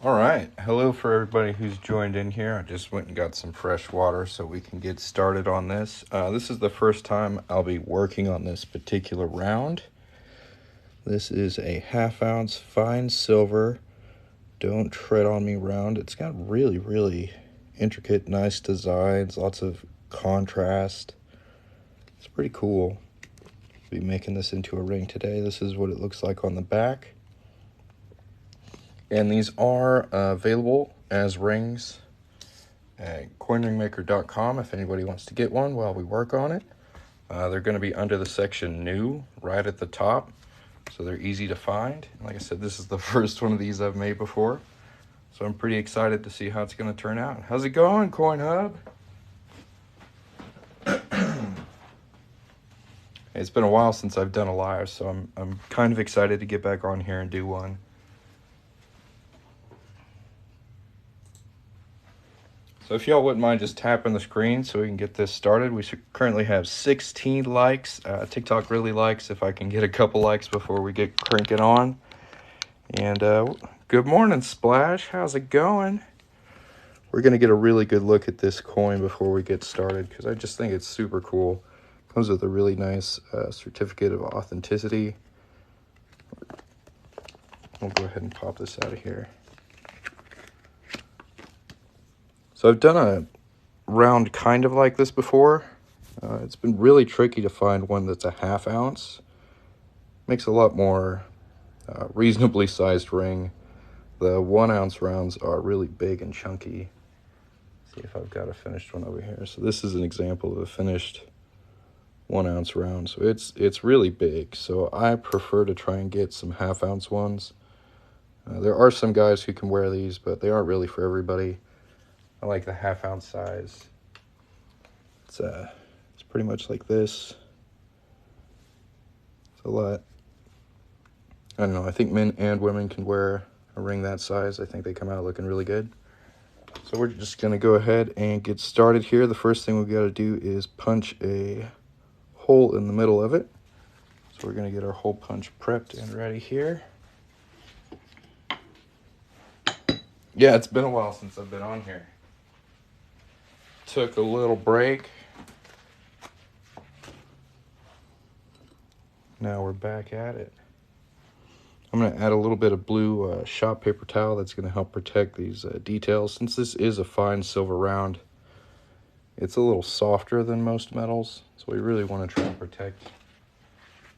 All right. Hello for everybody who's joined in here. I just went and got some fresh water so we can get started on this. This is the first time I'll be working on this particular round. This is a 1/2 ounce fine silver, don't tread on me round. It's got really intricate, nice designs, lots of contrast. It's pretty cool. I'll be making this into a ring today. This is what it looks like on the back. And these are available as rings at coinringmaker.com if anybody wants to get one while we work on it. They're going to be under the section new right at the top, so they're easy to find. Like I said, this is the first one of these I've made before, so I'm pretty excited to see how it's going to turn out. How's it going, Coin Hub? It's been a while since I've done a live, so I'm kind of excited to get back on here and do one. So if y'all wouldn't mind just tapping the screen so we can get this started. We currently have 16 likes. TikTok really likes if I can get a couple likes before we get cranking on. And good morning, Splash. How's it going? We're going to get a really good look at this coin before we get started because I just think it's super cool. Comes with a really nice certificate of authenticity. We'll go ahead and pop this out of here. So I've done a round kind of like this before. It's been really tricky to find one that's a 1/2 ounce. Makes a lot more reasonably sized ring. The 1 ounce rounds are really big and chunky. Let's see if I've got a finished one over here. So this is an example of a finished 1 ounce round. So it's really big. So I prefer to try and get some 1/2 ounce ones. There are some guys who can wear these, but they aren't really for everybody. I like the 1/2 ounce size. It's pretty much like this. It's a lot. I don't know. I think men and women can wear a ring that size. I think they come out looking really good. So we're just gonna go ahead and get started here. The first thing we've got to do is punch a hole in the middle of it. So we're gonna get our hole punch prepped and ready here. Yeah, it's been a while since I've been on here. Took a little break. Now we're back at it. I'm going to add a little bit of blue shop paper towel that's going to help protect these details. Since this is a fine silver round, it's a little softer than most metals, so we really want to try and protect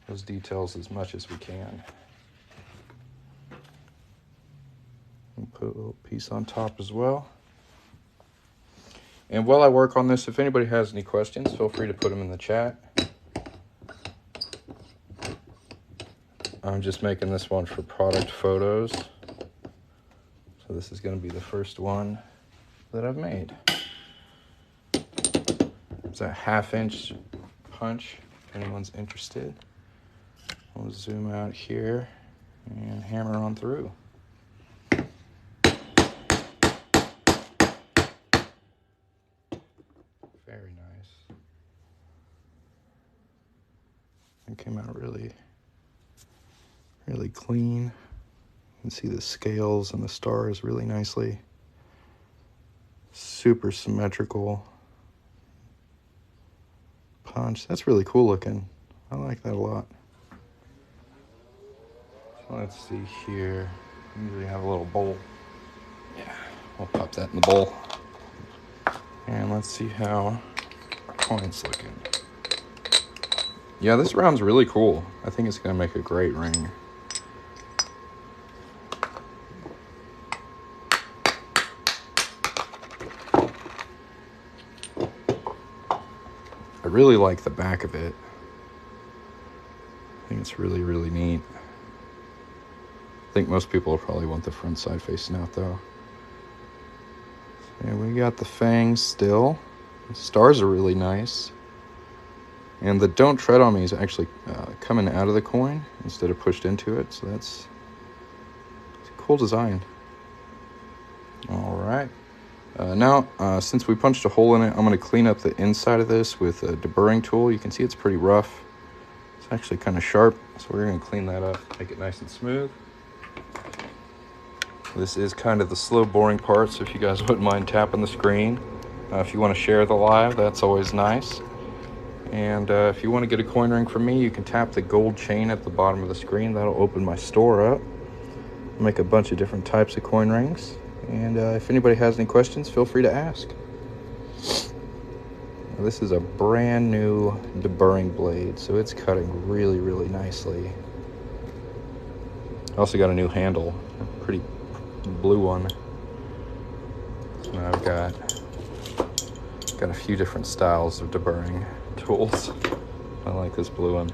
those details as much as we can. We'll put a little piece on top as well. And while I work on this, if anybody has any questions, feel free to put them in the chat. I'm just making this one for product photos. So this is going to be the first one that I've made. It's a 1/2 inch punch, if anyone's interested. We'll zoom out here and hammer on through. Very nice. It came out really clean. You can see the scales and the stars really nicely. Super symmetrical punch. That's really cool looking. I like that a lot. So let's see here. I usually have a little bowl. Yeah, we'll pop that in the bowl. And let's see how our coin's looking. Yeah, this round's really cool. I think it's going to make a great ring. I really like the back of it. I think it's really neat. I think most people will probably want the front side facing out though. So we got the fangs still. The stars are really nice. And the don't tread on me is actually coming out of the coin instead of pushed into it. So it's a cool design. All right. Now, since we punched a hole in it, I'm going to clean up the inside of this with a deburring tool. You can see it's pretty rough. It's actually kind of sharp, so we're going to clean that up, make it nice and smooth. This is kind of the slow, boring part, so if you guys wouldn't mind tapping the screen. If you want to share the live, that's always nice. And if you want to get a coin ring from me, you can tap the gold chain at the bottom of the screen. That'll open my store up. I'll make a bunch of different types of coin rings. And if anybody has any questions, feel free to ask. Now, this is a brand new deburring blade, so it's cutting really, really nicely. I also got a new handle, a pretty blue one. So now I've got a few different styles of deburring tools. I like this blue one.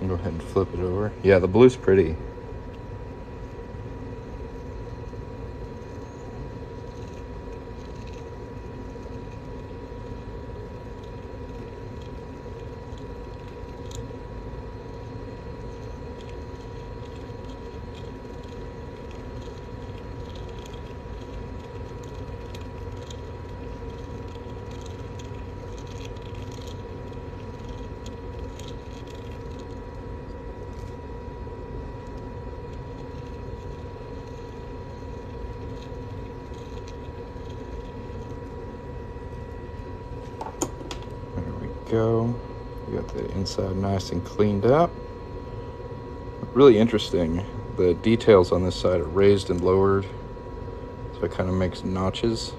Go ahead and flip it over. Yeah, the blue's pretty. Go. We got the inside nice and cleaned up. Really interesting. The details on this side are raised and lowered, so it kind of makes notches.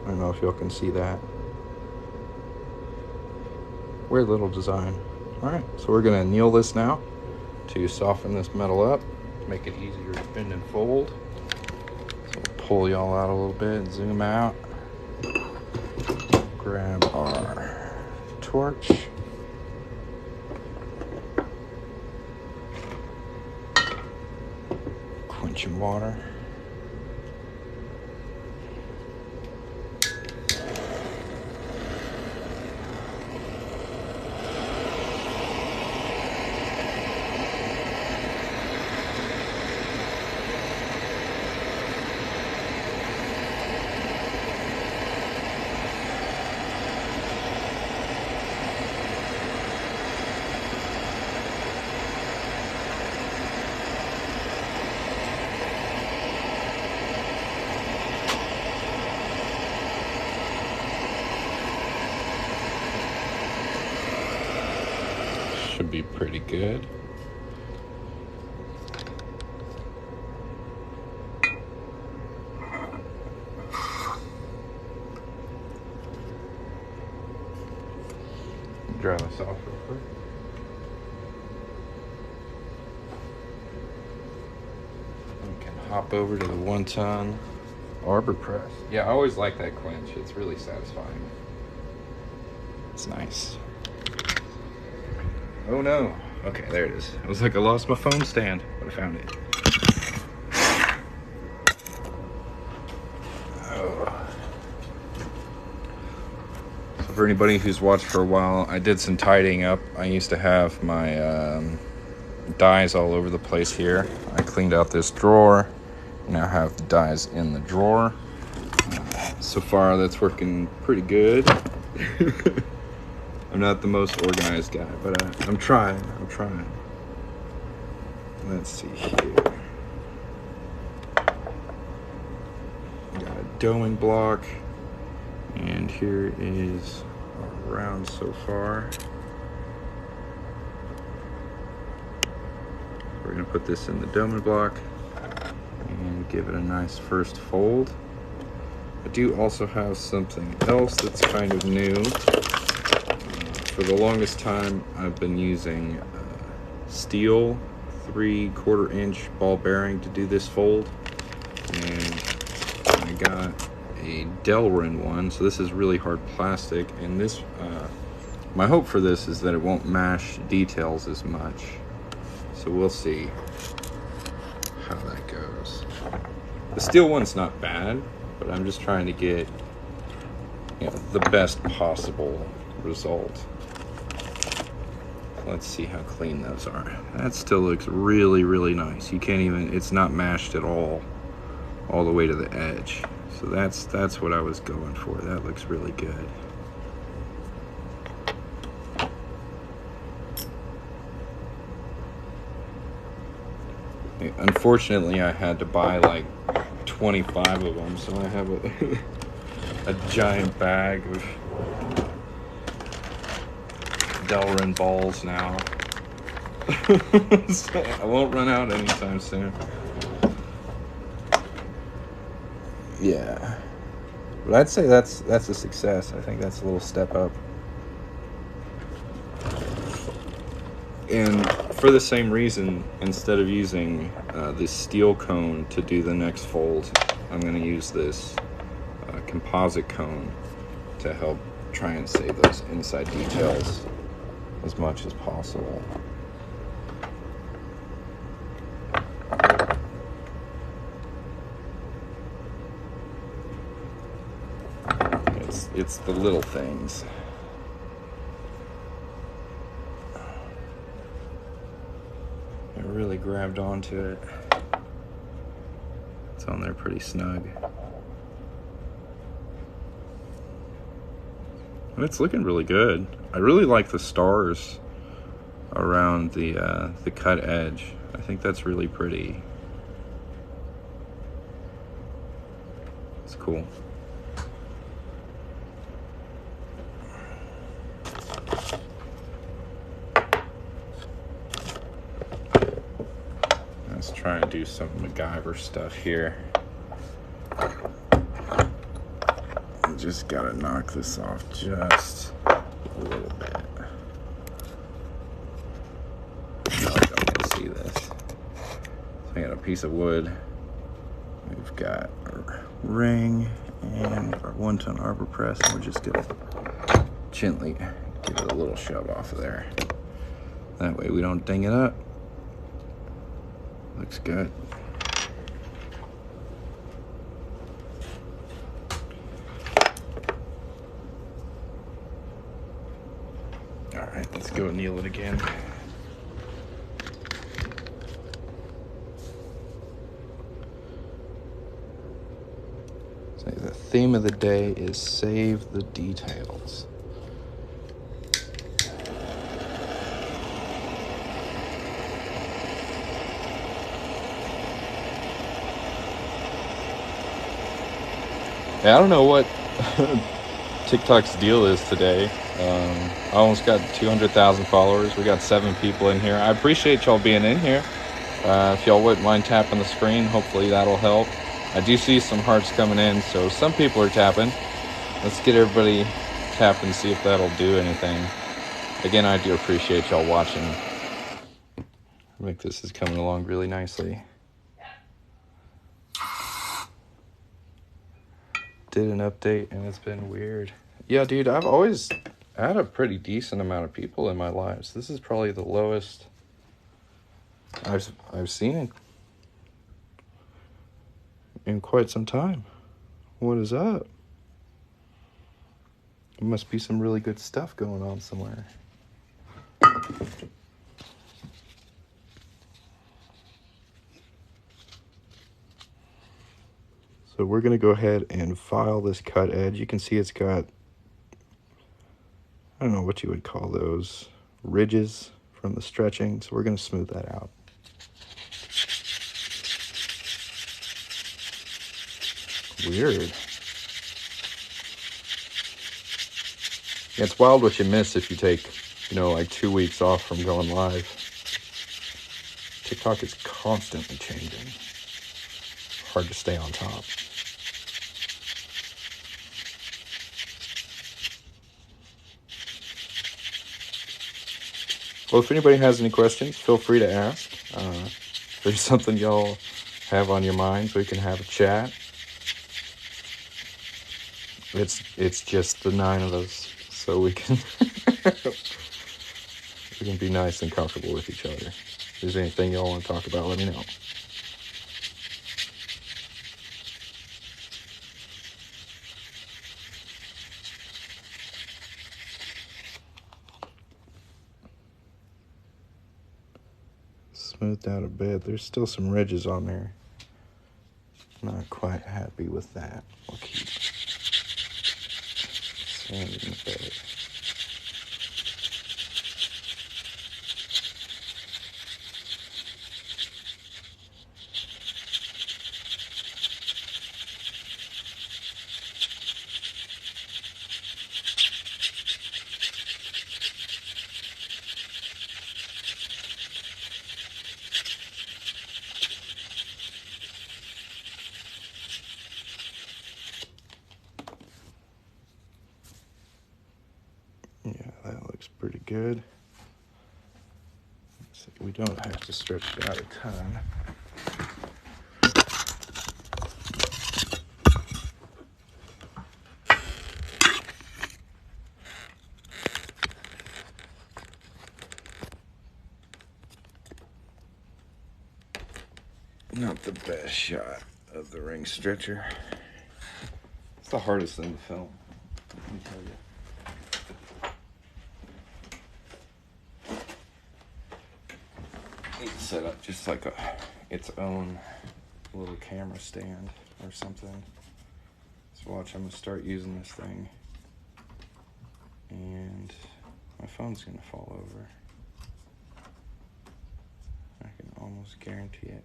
I don't know if y'all can see that. Weird little design. All right, so we're gonna anneal this now to soften this metal up, make it easier to bend and fold. So we'll pull y'all out a little bit and zoom out. Grab our torch. Quench in water. Should be pretty good. Dry this off real quick. We can hop over to the 1-ton arbor press. Yeah, I always like that quench. It's really satisfying. It's nice. Oh no. Okay, there it is. It was like I lost my phone stand, but I found it. Oh. So for anybody who's watched for a while, I did some tidying up. I used to have my dies all over the place here. I cleaned out this drawer. Now I have the dies in the drawer. So far, that's working pretty good. I'm not the most organized guy, but I'm trying. Let's see here. Got a doming block, and here is our round so far. We're gonna put this in the doming block and give it a nice first fold. I do also have something else that's kind of new. For the longest time, I've been using steel 3/4 inch ball bearing to do this fold, and I got a Delrin one, so this is really hard plastic, and this my hope for this is that it won't mash details as much, so we'll see how that goes. The steel one's not bad, but I'm just trying to get the best possible result. Let's see how clean those are. That still looks really, really nice. You can't even, it's not mashed at all the way to the edge. So that's what I was going for. That looks really good. Unfortunately, I had to buy like 25 of them, so I have a giant bag of Delrin balls now. So I won't run out anytime soon. Yeah, but I'd say that's a success. I think that's a little step up. And for the same reason, instead of using this steel cone to do the next fold, I'm going to use this composite cone to help try and save those inside details as much as possible. It's the little things. I really grabbed onto it. It's on there pretty snug. And it's looking really good. I really like the stars around the cut edge. I think that's really pretty. It's cool. Let's try and do some MacGyver stuff here. Just gotta knock this off just a little bit. No, I don't see this. So we got a piece of wood. We've got our ring and our 1-ton arbor press, and we're just gonna gently give it a little shove off of there. That way we don't ding it up. Looks good. All right, let's go anneal it again. So the theme of the day is save the details. Yeah, I don't know what TikTok's deal is today. I almost got 200,000 followers. We got 7 people in here. I appreciate y'all being in here. If y'all wouldn't mind tapping the screen, hopefully that'll help. I do see some hearts coming in, so some people are tapping. Let's get everybody tapped and see if that'll do anything. Again, I do appreciate y'all watching. I think this is coming along really nicely. Did an update and it's been weird. Yeah, dude, I've always had a pretty decent amount of people in my lives. This is probably the lowest I've seen it in quite some time. What is up? There must be some really good stuff going on somewhere. So we're going to go ahead and file this cut edge. You can see it's got, I don't know what you would call those, ridges from the stretching. So we're going to smooth that out. Weird. Yeah, it's wild what you miss if you take, like 2 weeks off from going live. TikTok is constantly changing. Hard to stay on top. Well, if anybody has any questions, feel free to ask. If there's something y'all have on your minds, we can have a chat. It's just the 9 of us, so we can we can be nice and comfortable with each other. If there's anything y'all want to talk about, let me know. smoothed out a bit. There's still some ridges on there. Not quite happy with that. I'll keep sanding a bit. Yeah, that looks pretty good. Let's see, we don't have to stretch it out a ton. Not the best shot of the ring stretcher. It's the hardest thing to film, let me tell you. Need to set up just like its own little camera stand or something. So watch, I'm gonna start using this thing and my phone's gonna fall over. I can almost guarantee it.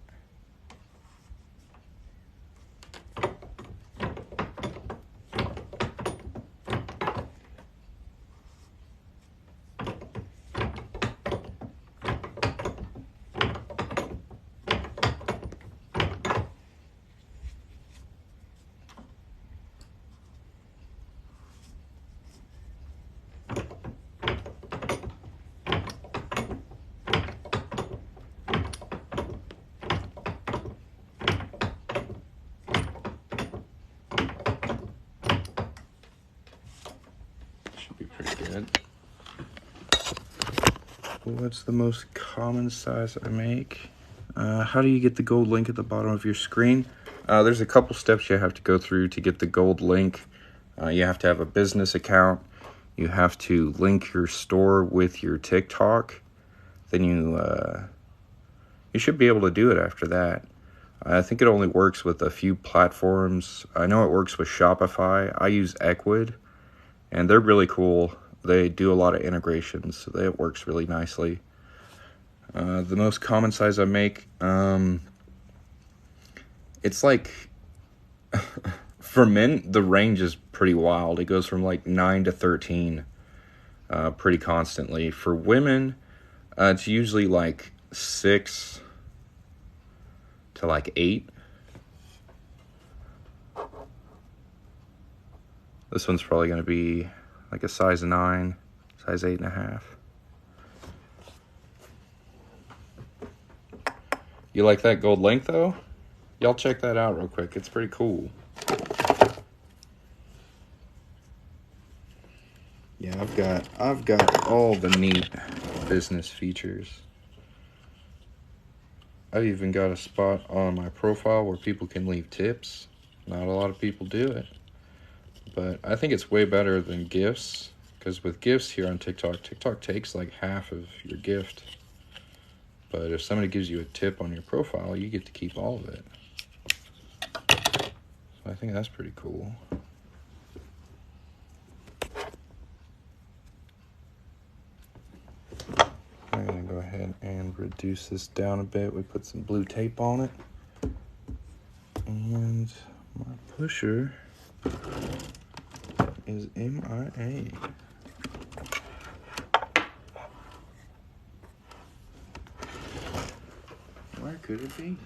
Should be pretty good. What's the most common size I make? How do you get the gold link at the bottom of your screen? There's a couple steps you have to go through to get the gold link. You have to have a business account. You have to link your store with your TikTok. Then you should be able to do it after that. I think it only works with a few platforms. I know it works with Shopify. I use Equid, and they're really cool. They do a lot of integrations, so it works really nicely. The most common size I make, it's like, for men, the range is pretty wild. It goes from like 9 to 13 pretty constantly. For women, it's usually like 6 to like 8. This one's probably going to be like a size 9, size 8.5. You like that gold link though? Y'all check that out real quick. It's pretty cool. Yeah, I've got all the neat business features. I've even got a spot on my profile where people can leave tips. Not a lot of people do it, but I think it's way better than gifts, because with gifts here on TikTok takes like half of your gift. But if somebody gives you a tip on your profile, you get to keep all of it. So I think that's pretty cool. I'm gonna go ahead and reduce this down a bit. We put some blue tape on it. And my pusher is MIA. Where could it be?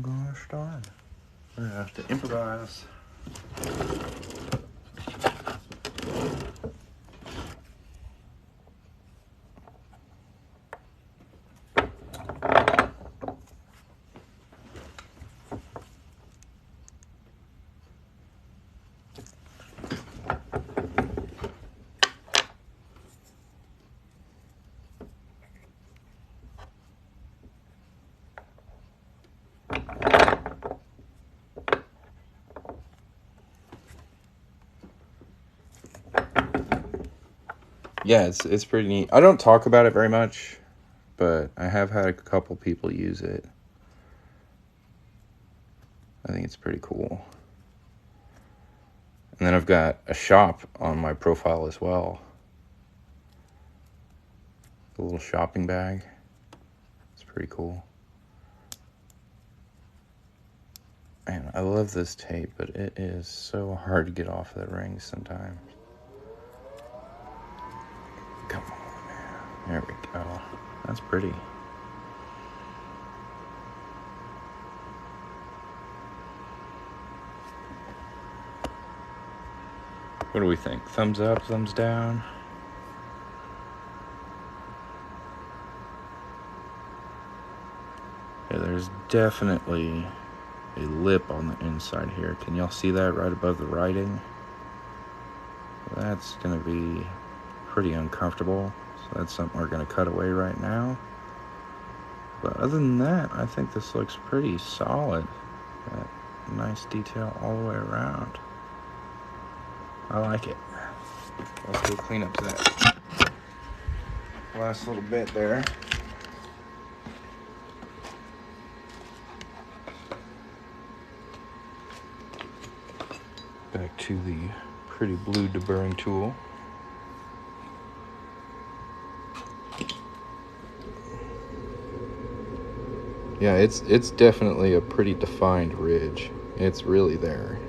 Gosh darn. I have to improvise. Yeah, it's pretty neat. I don't talk about it very much, but I have had a couple people use it. I think it's pretty cool. And then I've got a shop on my profile as well. A little shopping bag. It's pretty cool. Man, I love this tape, but it is so hard to get off the rings sometimes. Come on. There we go. That's pretty. What do we think? Thumbs up, thumbs down? Yeah, there's definitely a lip on the inside here. Can y'all see that right above the writing? That's gonna be pretty uncomfortable. So that's something we're gonna cut away right now. But other than that, I think this looks pretty solid. Got nice detail all the way around. I like it. Let's go clean up to that last little bit there. Back to the pretty blue deburring tool. Yeah, it's definitely a pretty defined ridge. It's really there.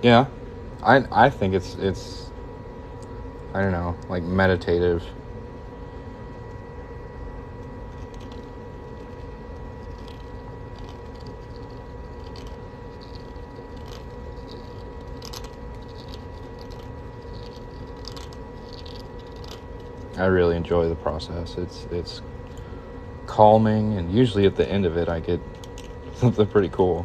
Yeah, I think it's I don't know, like meditative. I really enjoy the process. It's calming, and usually at the end of it, I get something pretty cool.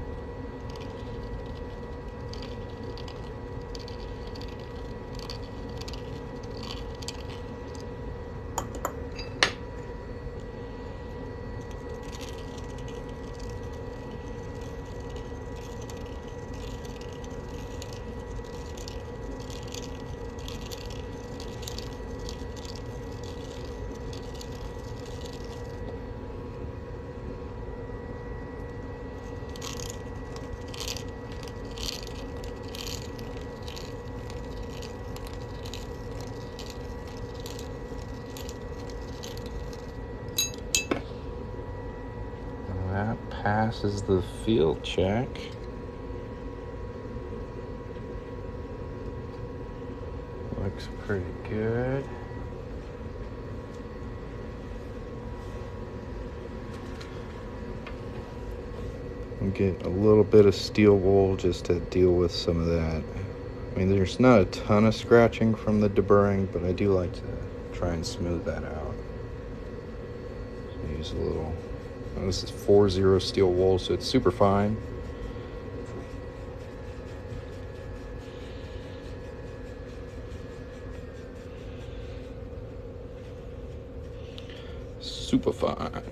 That passes the field check. Looks pretty good. We'll get a little bit of steel wool just to deal with some of that. I mean, there's not a ton of scratching from the deburring, but I do like to try and smooth that out. use a little, this is 4-0 steel wool, so it's super fine. Super fine.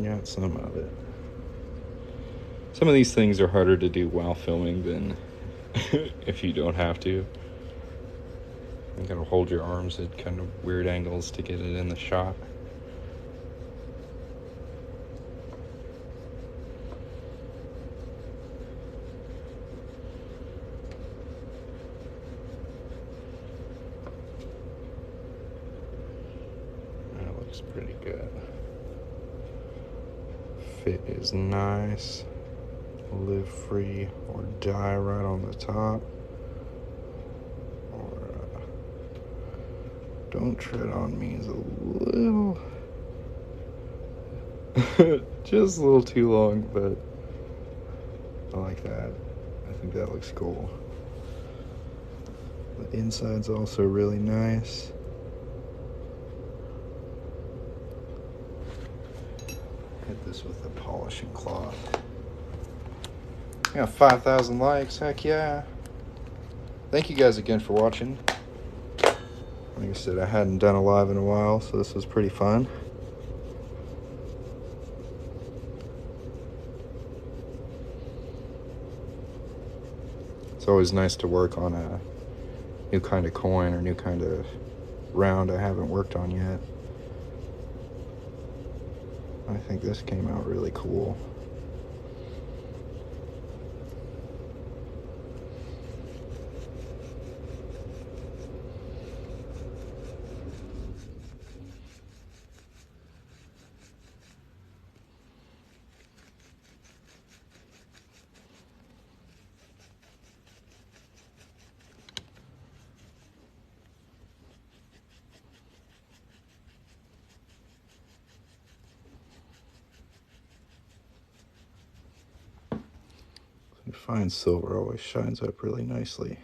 Got some of it. Some of these things are harder to do while filming than if you don't have to. You gotta hold your arms at kind of weird angles to get it in the shot. That looks pretty good. Fit is nice. Live free or die right on the top. Or don't tread on me is a little just a little too long, but I like that. I think that looks cool. The inside's also really nice. Hit this with a polishing cloth. Got 5,000 likes, heck yeah. Thank you guys again for watching. Like I said, I hadn't done a live in a while, so this was pretty fun. It's always nice to work on a new kind of coin or new kind of round I haven't worked on yet. I think this came out really cool. Fine silver always shines up really nicely.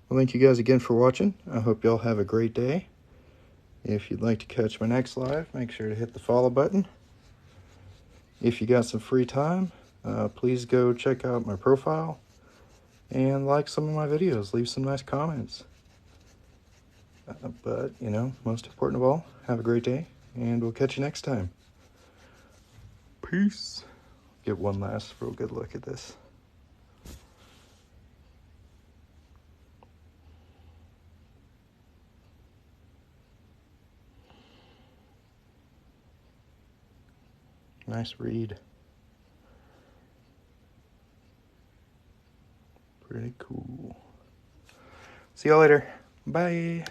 Well, thank you guys again for watching. I hope y'all have a great day. If you'd like to catch my next live, make sure to hit the follow button. If you got some free time, please go check out my profile and like some of my videos. Leave some nice comments. But, you know, most important of all, have a great day, and we'll catch you next time. Peace. Get one last real good look at this. Nice read. Pretty cool. See y'all later. Bye.